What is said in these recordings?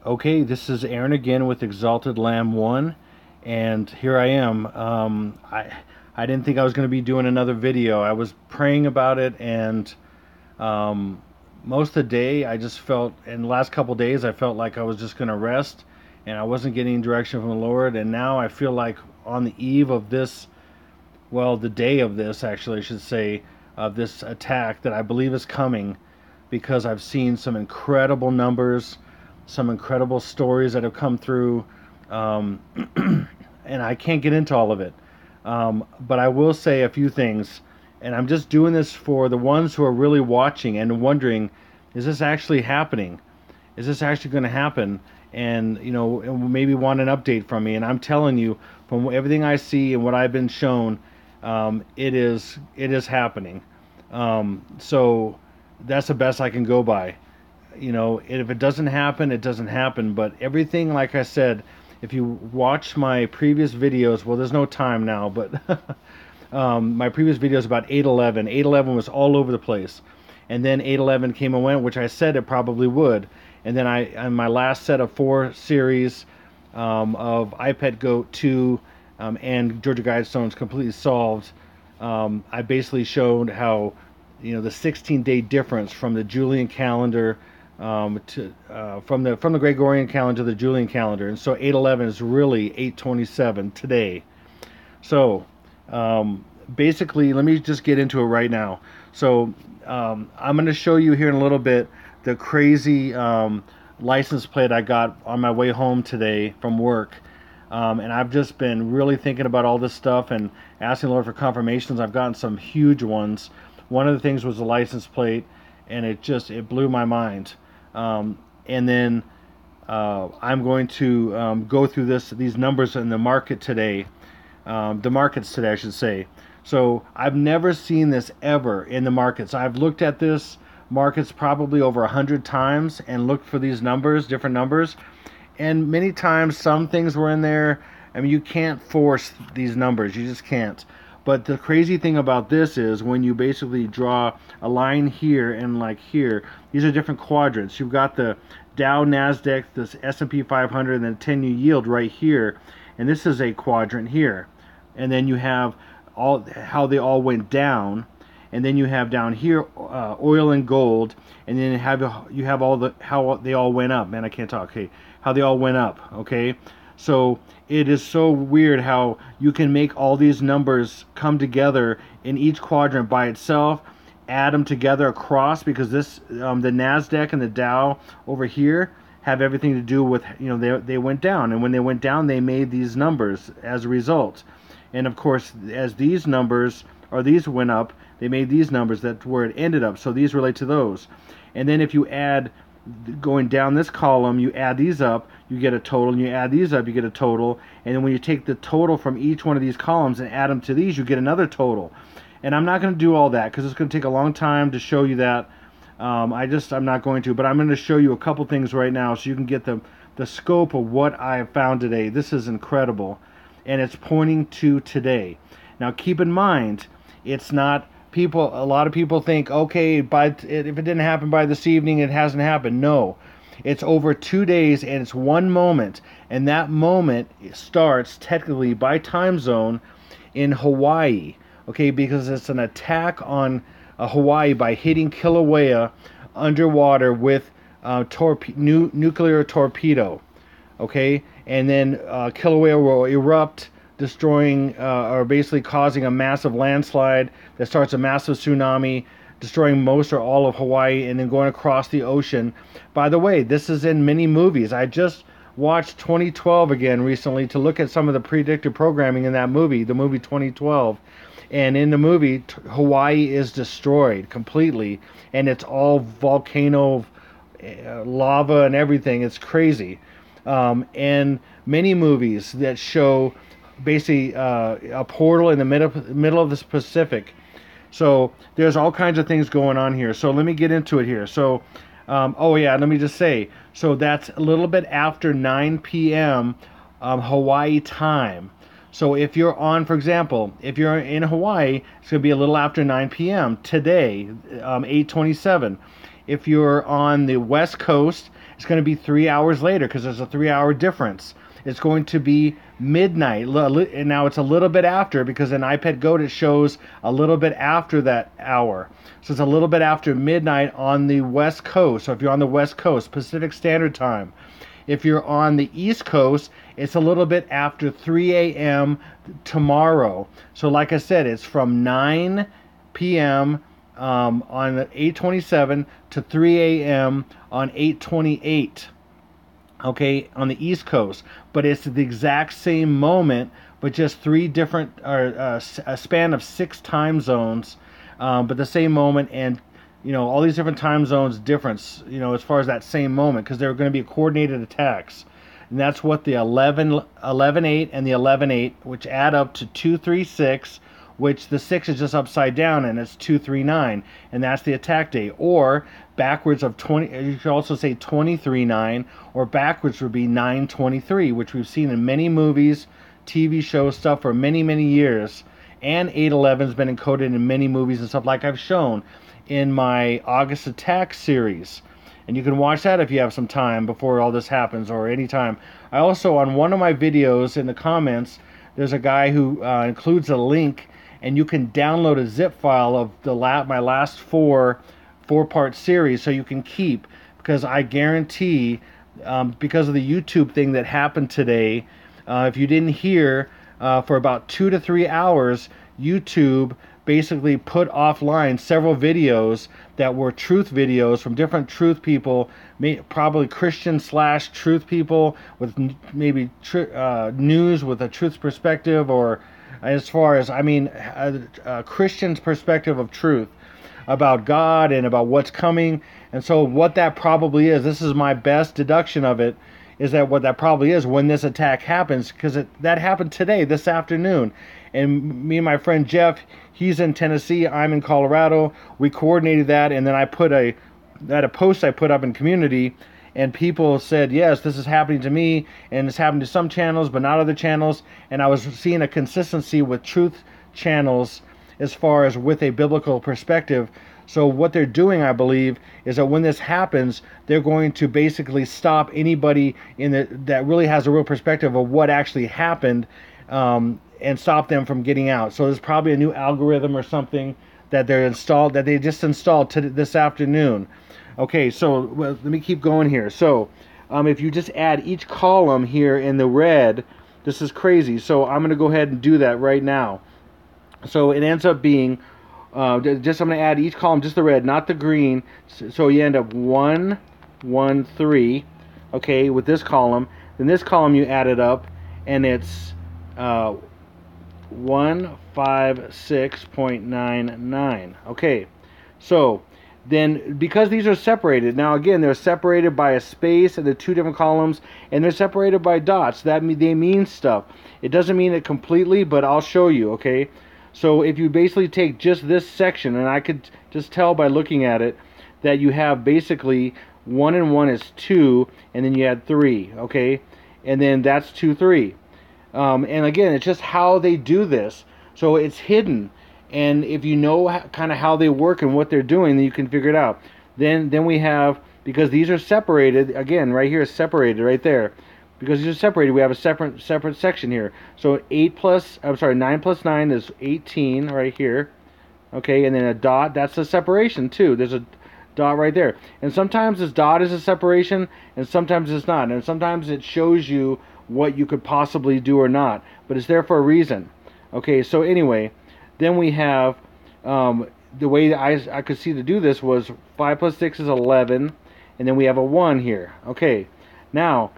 Okay, this is Aaron again with Exalted Lamb 1, and here I am. I didn't think I was going to be doing another video. I was praying about it, and um, most of the day I just felt, in the last couple days, I felt like I was just going to rest, and I wasn't getting direction from the Lord, and now I feel like on the eve of this, well, the day of this, actually, I should say, of this attack that I believe is coming because I've seen some incredible numbers, some incredible stories that have come through, um, and I can't get into all of it. But I will say a few things, and I'm just doing this for the ones who are really watching and wondering, is this actually happening? Is this actually going to happen? And maybe want an update from me. And I'm telling you, from everything I see and what I've been shown, it is happening. So that's the best I can go by. If it doesn't happen, it doesn't happen. But everything, like I said, if you watch my previous videos, well, there's no time now, but my previous videos about 8/11, 8/11 was all over the place. And then 8/11 came and went, which I said it probably would. And then in my last set of 4 series of iPet Goat 2 and Georgia Guidestones completely solved, I basically showed how the 16-day difference from the Julian calendar from the Gregorian calendar to the Julian calendar, and so 8/11 is really 8/27 today. So basically, let me just get into it right now. So I'm going to show you here in a little bit the crazy license plate I got on my way home today from work. And I've just been really thinking about all this stuff and asking the Lord for confirmations. I've gotten some huge ones. One of the things was the license plate, and it blew my mind. And then I'm going to go through these numbers in the market today, the markets today, I should say. So I've never seen this ever in the markets. I've looked at this markets probably over 100 times and looked for these numbers, different numbers, and many times some things were in there. I mean, you can't force these numbers, you just can't. But the crazy thing about this is when you basically draw a line here and like here, these are different quadrants. You've got the Dow, Nasdaq, this S&P 500, and then 10-year yield right here, and this is a quadrant here. And then you have all how they all went down, and then you have down here oil and gold, and then you have all the how they all went up. Man, I can't talk. Okay, how they all went up. Okay, so it is so weird how you can make all these numbers come together in each quadrant by itself, add them together across, because this the Nasdaq and the Dow over here have everything to do with, they went down, and when they went down they made these numbers as a result. And of course, as these numbers or these went up, they made these numbers. That's where it ended up. So these relate to those. And then if you add, going down this column, you add these up, you get a total, and you add these up, you get a total. And then when you take the total from each one of these columns and add them to these, you get another total. And I'm not going to do all that because it's going to take a long time to show you that. I'm not going to, but I'm going to show you a couple things right now so you can get the scope of what I have found today. This is incredible, and it's pointing to today. Now keep in mind, it's not people. A lot of people think, okay, if it didn't happen by this evening, it hasn't happened. No, it's over 2 days, and it's one moment, and that moment starts technically by time zone in Hawaii. Okay, because it's an attack on Hawaii by hitting Kilauea underwater with nuclear torpedo. Okay, and then Kilauea will erupt, destroying or basically causing a massive landslide that starts a massive tsunami, destroying most or all of Hawaii, and then going across the ocean. By the way, this is in many movies. I just watched 2012 again recently to look at some of the predictive programming in that movie, the movie 2012. And in the movie, Hawaii is destroyed completely, and it's all volcano lava and everything. It's crazy. And many movies that show basically a portal in the middle of the Pacific. So there's all kinds of things going on here. So let me get into it here. So, oh yeah, let me just say, so that's a little bit after 9 p.m. Hawaii time. So if you're on, for example, if you're in Hawaii, it's going to be a little after 9 p.m. today, 8:27. If you're on the West Coast, It's going to be 3 hours later because there's a 3-hour difference. It's going to be midnight, and now it's a little bit after because in iPad Goat it shows a little bit after that hour. So it's a little bit after midnight on the West Coast. So if you're on the West Coast, Pacific Standard Time. If you're on the East Coast, it's a little bit after 3 a.m. tomorrow. So like I said, it's from 9 p.m. On 8/27 to 3 a.m. on 8/28. Okay, on the East Coast, but it's the exact same moment, but just three different, or a span of 6 time zones, but the same moment, and all these different time zones difference, as far as that same moment, because they're going to be coordinated attacks, and that's what the 11/8 and the 11/8, which add up to 236. Which the 6 is just upside down and it's 239, and that's the attack date. Or backwards of 20, you could also say 23/9, or backwards would be 9/23, which we've seen in many movies, TV shows, stuff for many, many years. And 8/11 has been encoded in many movies and stuff, like I've shown in my August Attack series. And you can watch that if you have some time before all this happens, or anytime. I also, on one of my videos in the comments, there's a guy who includes a link, and you can download a zip file of my last four-part series, so you can keep, because I guarantee, because of the YouTube thing that happened today, if you didn't hear, for about 2 to 3 hours, YouTube basically put offline several videos that were truth videos from different truth people, probably Christian/truth people with maybe news with a truth perspective, or as far as, a Christian's perspective of truth about God and about what's coming. And so what that probably is, this is my best deduction of it, is that what that probably is when this attack happens, because that happened today, this afternoon. And me and my friend Jeff, he's in Tennessee, I'm in Colorado. We coordinated that, and then I put a post I put up in community, and people said, yes, this is happening to me, and it's happening to some channels, but not other channels. And I was seeing a consistency with truth channels as far as with a biblical perspective. So what they're doing, I believe, is that when this happens, they're going to basically stop anybody that really has a real perspective of what actually happened, and stop them from getting out. So there's probably a new algorithm or something that they just installed this afternoon. Okay, so let me keep going here. So if you just add each column here in the red, this is crazy. So I'm going to go ahead and do that right now. So it ends up being, I'm going to add each column, just the red, not the green. So you end up 1, 1, 3, okay, with this column. Then this column you add it up, and it's 156.99. Okay, so then because these are separated, now again, they're separated by a space and the 2 different columns, and they're separated by dots. They mean stuff. It doesn't mean it completely, but I'll show you, okay? So if you basically take just this section, and I could just tell by looking at it that you have basically 1 and 1 is 2, and then you add 3, okay? And then that's 2, 3. And again, it's just how they do this. So it's hidden. And if you know kind of how they work and what they're doing, then you can figure it out. Then we have, because these are separated, again, right here is separated right there. Because these are separated, we have a separate section here. So 9 plus 9 is 18 right here. Okay, and then a dot, that's a separation too. There's a dot right there. And sometimes this dot is a separation, and sometimes it's not. And sometimes it shows you what you could possibly do or not. But it's there for a reason. Okay, so anyway, then we have, the way that I could see to do this was 5 plus 6 is 11, and then we have a 1 here. Okay, now,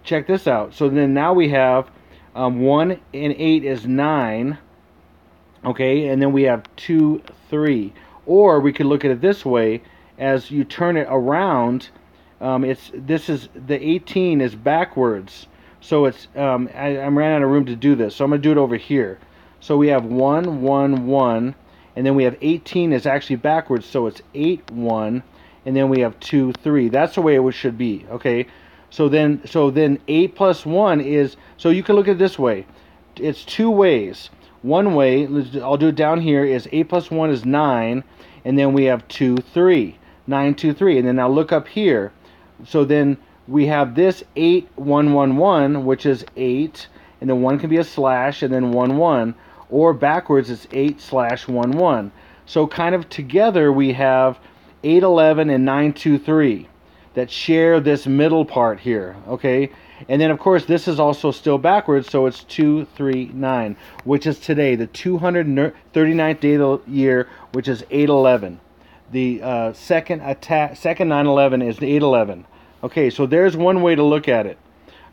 check this out. So then now we have 1 and 8 is 9, okay, and then we have 2, 3. Or we could look at it this way, as you turn it around, the 18 is backwards. So it's, I ran out of room to do this, so I'm going to do it over here. So we have 1, 1, 1, and then we have 18 is actually backwards, so it's 8, 1, and then we have 2, 3. That's the way it should be, okay? So then 8 plus 1 is, so you can look at it this way. It's 2 ways. One way, I'll do it down here, is 8 plus 1 is 9, and then we have 2, 3. 9, 2, 3. And then now look up here. So then we have this 8111, which is 8, and then 1 can be a slash, and then 11, or backwards it's 8/11. So kind of together we have 811 and 923 that share this middle part here, okay? And then of course this is also still backwards, so it's 239, which is today, the 239th day of the year, which is 811. The second 9/11 is 8/11. Okay, so there's one way to look at it.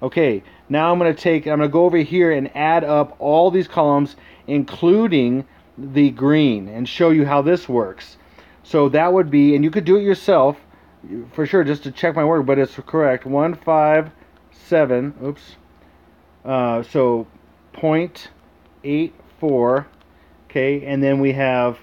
Okay, now I'm going to go over here and add up all these columns, including the green, and show you how this works. So that would be, and you could do it yourself, for sure, just to check my work, but it's correct. 157, oops. So 0.84, okay, and then we have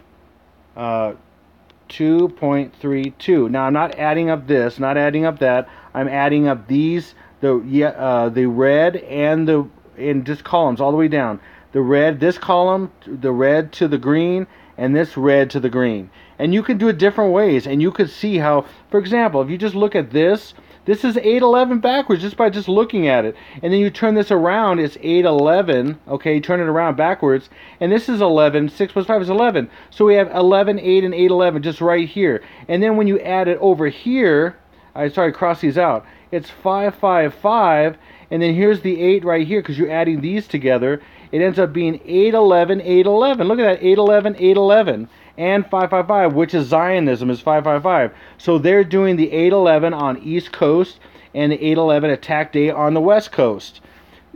2.32. Now I'm not adding up this, not adding up that. I'm adding up these, the red and just columns all the way down. The red, this column, the red to the green, and this red to the green. And you can do it different ways, and you could see how, for example, if you just look at this is 8/11 backwards just by just looking at it. And then you turn this around, it's 8/11, okay, turn it around backwards, and this is 11, 6 plus 5 is 11. So we have 11, 8, and 8/11 just right here. And then when you add it over here, cross these out, it's 555, and then here's the 8 right here, because you're adding these together. It ends up being 8/11, 8/11. Look at that, 8/11, 8/11. And 555, which is Zionism, is 555. So they're doing the 8/11 on East Coast and the 8/11 attack day on the West Coast.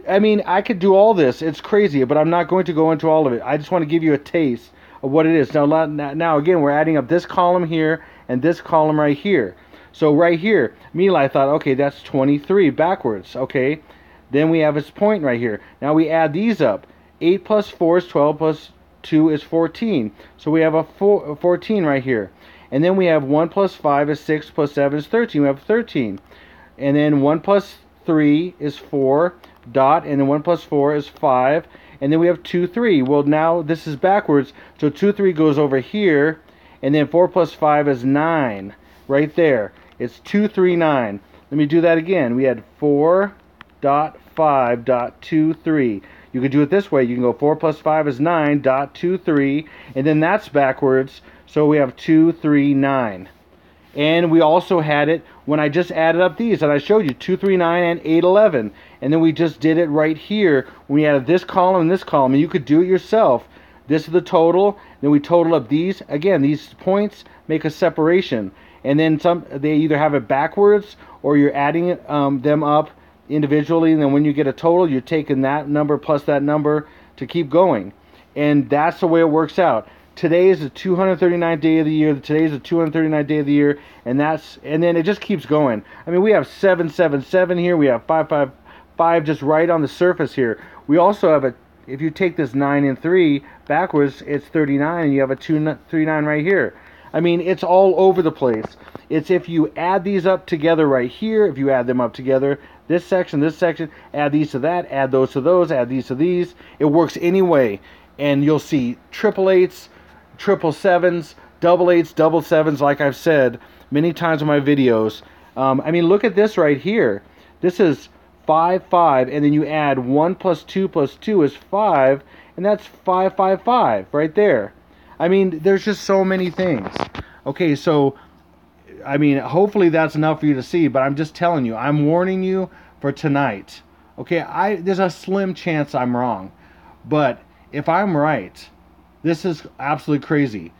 I mean, I could do all this. It's crazy, but I'm not going to go into all of it. I just want to give you a taste of what it is. Now again, we're adding up this column here and this column right here. So right here, immediately I thought, okay, that's 23 backwards, okay? Then we have its point right here. Now we add these up. 8 plus 4 is 12 plus 2 is 14. So we have a 14 right here. And then we have 1 plus 5 is 6 plus 7 is 13. We have 13. And then 1 plus 3 is 4, dot, and then 1 plus 4 is 5. And then we have 2, 3. Well, now this is backwards. So 2, 3 goes over here. And then 4 plus 5 is 9. Right there. It's 239. Let me do that again. We had 4.5.23. You could do it this way. You can go 4 plus 5 is 9.23, and then that's backwards. So we have 239. And we also had it when I just added up these, and I showed you 239 and 811. And then we just did it right here when we added this column and this column, and you could do it yourself. This is the total. Then we total up these. Again, these points make a separation. And then they either have it backwards or you're adding them up individually, and then when you get a total, you're taking that number plus that number to keep going. And that's the way it works out. Today is the 239th day of the year. Today is the 239th day of the year, and then it just keeps going. I mean, we have 777 here. We have 555 just right on the surface here. We also have if you take this 9 and 3 backwards, it's 39, and you have a 239 right here. I mean, it's all over the place. It's if you add these up together right here, if you add them up together, this section, add these to that, add those to those, add these to these. It works anyway. And you'll see triple eights, triple sevens, double eights, double sevens, like I've said many times in my videos. I mean, look at this right here. This is 5, 5, and then you add 1 plus 2 plus 2 is 5, and that's 555 right there. I mean, there's just so many things. Okay, so, I mean, hopefully that's enough for you to see, but I'm just telling you, I'm warning you for tonight. Okay, there's a slim chance I'm wrong, but if I'm right, this is absolutely crazy.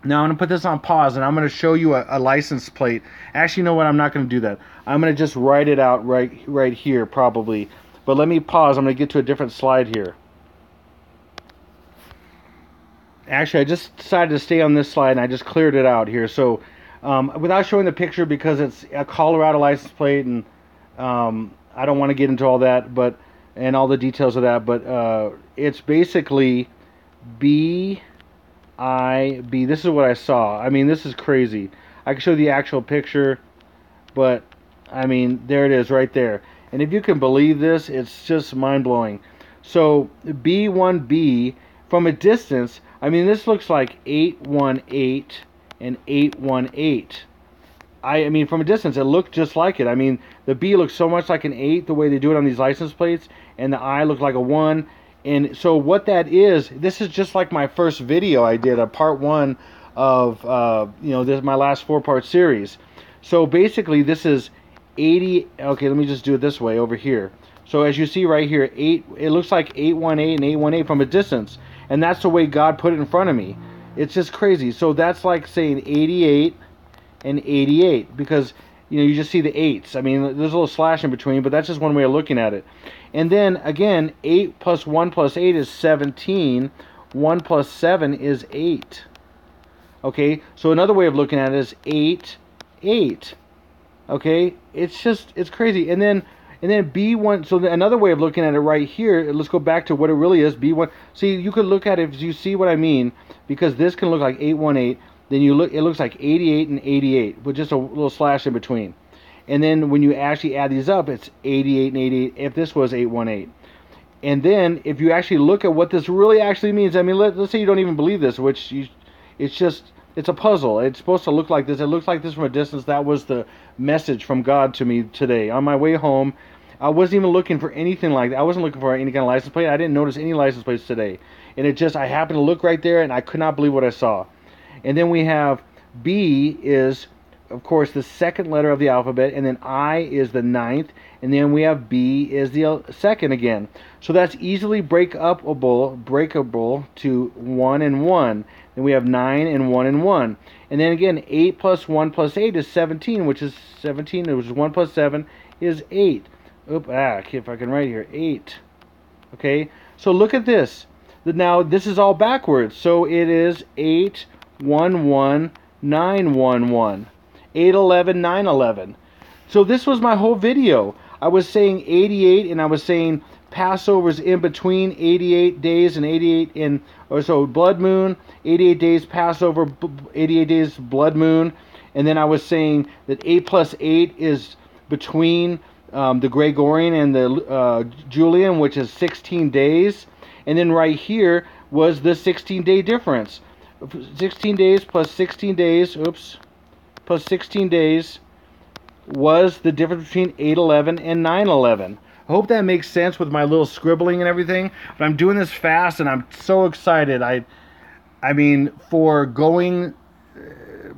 Now I'm going to put this on pause, and I'm going to show you a license plate. Actually, you know what? I'm not going to do that. I'm going to just write it out right here, probably. But let me pause. I'm going to get to a different slide here. Actually, I just decided to stay on this slide, and I just cleared it out here. So, without showing the picture, because it's a Colorado license plate, and I don't want to get into all that, and all the details of that, but it's basically BIB. This is what I saw. I mean, this is crazy. I can show the actual picture, but I mean, there it is right there. And if you can believe this, it's just mind-blowing. So B1B, from a distance, I mean, this looks like 818 and 818. I mean, from a distance, it looked just like it. I mean, the B looks so much like an 8, the way they do it on these license plates, and the I looked like a 1. And so what that is, this is just like my first video I did, a part 1 of, this is my last 4-part series. So basically, this is 80, okay, let me just do it this way over here. So as you see right here, 8, it looks like 818 and 818 from a distance. And that's the way God put it in front of me. It's just crazy. So that's like saying 88 and 88, because you just see the 8s. I mean, there's a little slash in between, but that's just one way of looking at it. And then again, 8 plus 1 plus 8 is 17. 1 plus 7 is 8. Okay, so another way of looking at it is 8, 8. Okay, it's crazy. And then B1, so another way of looking at it right here, let's go back to what it really is, B1. See, you could look at it, if you see what I mean, because this can look like 818, then it looks like 88 and 88, with just a little slash in between. And then when you actually add these up, it's 88 and 88, if this was 818. And then, if you actually look at what this really actually means, I mean, let's say you don't even believe this, it's a puzzle. It's supposed to look like this. It looks like this from a distance. That was the message from God to me today. On my way home, I wasn't even looking for anything like that. I wasn't looking for any kind of license plate. I didn't notice any license plates today. And I happened to look right there, and I could not believe what I saw. And then we have B is, of course, the second letter of the alphabet, and then I is the 9th, and then we have B is the second again. So that's easily breakable to 1 and 1. Then we have 9 and 1 and 1. And then again, 8 plus 1 plus 8 is 17, which is 17, which is 1 plus 7 is 8. If I can write here, 8. Okay, so look at this. Now, this is all backwards. So it is 8, 1, 1, 9, 1, 1. 8, 11, 9, 11. So this was my whole video. I was saying 88, and I was saying Passover's in between 88 days and 88 so blood moon, 88 days Passover, 88 days blood moon. And then I was saying that 8 plus 8 is between the Gregorian and the Julian, which is 16 days. And then right here was the 16-day difference. 16 days plus 16 days, plus 16 days was the difference between 8/11 and 9/11. I hope that makes sense with my little scribbling and everything. But I'm doing this fast, and I'm so excited. I mean, for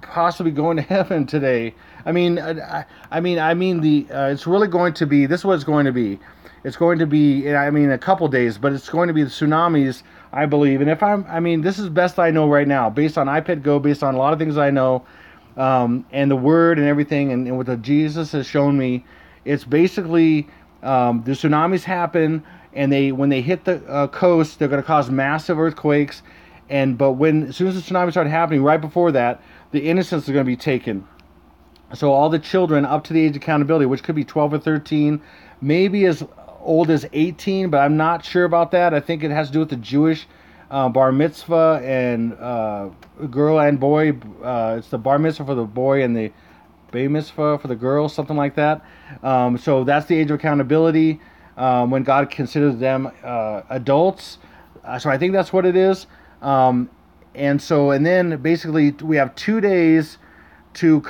possibly going to heaven today. It's really going to be. This is what it's going to be. It's going to be, a couple days, but it's going to be the tsunamis, I believe. And this is best I know right now, based on iPad Go, based on a lot of things I know, and the Word and everything, and what Jesus has shown me. It's basically the tsunamis happen, and when they hit the coast, they're going to cause massive earthquakes. But as soon as the tsunamis start happening, right before that, the innocents are going to be taken. So all the children up to the age of accountability, which could be 12 or 13, maybe as old as 18, but I'm not sure about that. I think it has to do with the Jewish bar mitzvah and girl and boy. It's the bar mitzvah for the boy and the bay mitzvah for the girl, something like that. So that's the age of accountability when God considers them adults. So I think that's what it is. And then basically we have 2 days to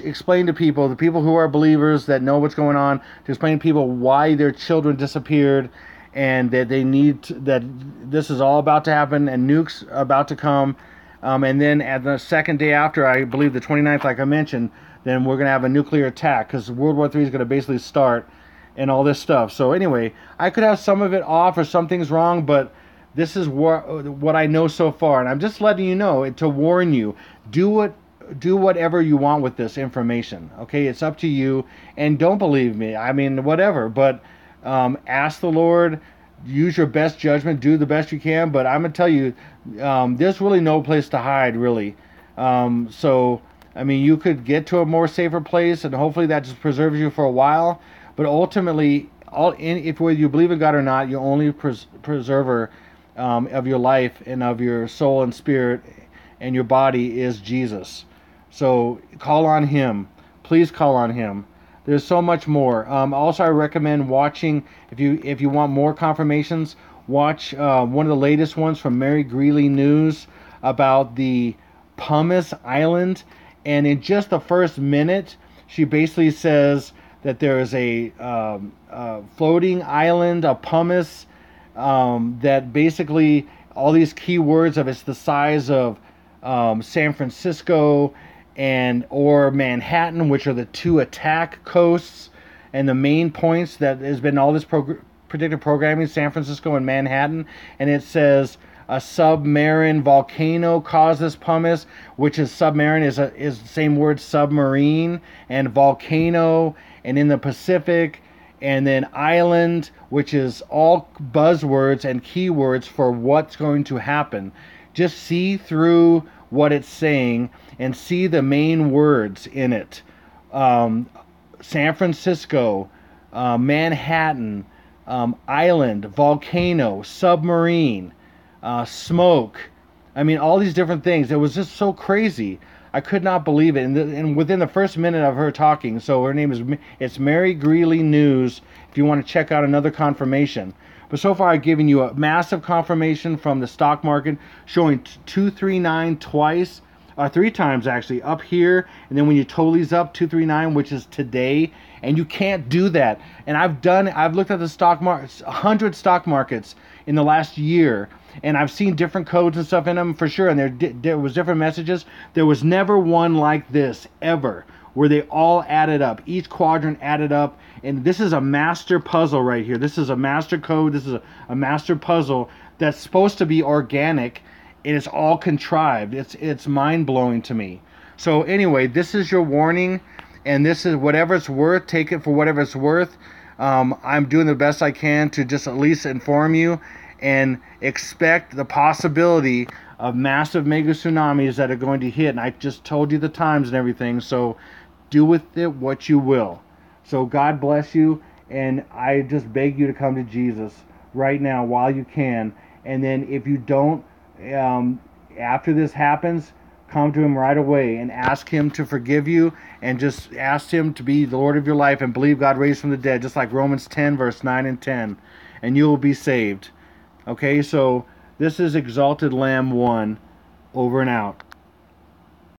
explain to people, the people who are believers that know what's going on, to explain to people why their children disappeared, and that that this is all about to happen, and nukes are about to come. And then at the second day after, I believe the 29th, like I mentioned, then we're going to have a nuclear attack, because World War III is going to basically start, and all this stuff. So anyway, I could have some of it off or some things wrong, but this is what I know so far, and I'm just letting you know to warn you. Do whatever you want with this information. Okay, it's up to you, and don't believe me. Whatever. But ask the Lord. Use your best judgment. Do the best you can. But I'm gonna tell you, there's really no place to hide, really. You could get to a more safer place, and hopefully that just preserves you for a while. But ultimately, if whether you believe in God or not, you're only preserver of your life and of your soul and spirit and your body is Jesus. So call on Him. Please call on Him. There's so much more. Also, I recommend watching, if you want more confirmations, watch one of the latest ones from Mary Greeley News about the Pumice Island. And in just the first minute, she basically says that there is a floating island, a pumice, that basically all these keywords of it's the size of San Francisco and or Manhattan, which are the two attack coasts and the main points that has been all this predictive programming, San Francisco and Manhattan. And it says a submarine volcano caused this pumice, which is submarine is the same word, submarine, and volcano, and in the Pacific, and then island, which is all buzzwords and keywords for what's going to happen. Just see through what it's saying and see the main words in it. San Francisco, Manhattan, island, volcano, submarine, smoke. I mean, all these different things. It was just so crazy. I could not believe it. And within the first minute of her talking, so her name is, it's Mary Greeley News, if you want to check out another confirmation. But so far I've given you a massive confirmation from the stock market showing 239 twice, three times actually, up here. And then when you total these up, 239, which is today. And you can't do that. And I've looked at the stock market, 100 stock markets in the last year. And I've seen different codes and stuff in them for sure, and there was different messages. There was never one like this ever, where they all added up. Each quadrant added up, and this is a master puzzle right here. This is a master code. This is a master puzzle that's supposed to be organic. It is all contrived. It's mind-blowing to me. So anyway, this is your warning, and this is whatever it's worth. Take it for whatever it's worth. I'm doing the best I can to just at least inform you and expect the possibility of massive mega tsunamis that are going to hit. And I just told you the times and everything, so do with it what you will. So God bless you, and I just beg you to come to Jesus right now while you can. And then if you don't, after this happens, come to him right away and ask him to forgive you, and just ask him to be the Lord of your life and believe God raised from the dead, just like Romans 10 verse 9 and 10, and you will be saved. Okay, so this is Exalted Lamb 1, over and out.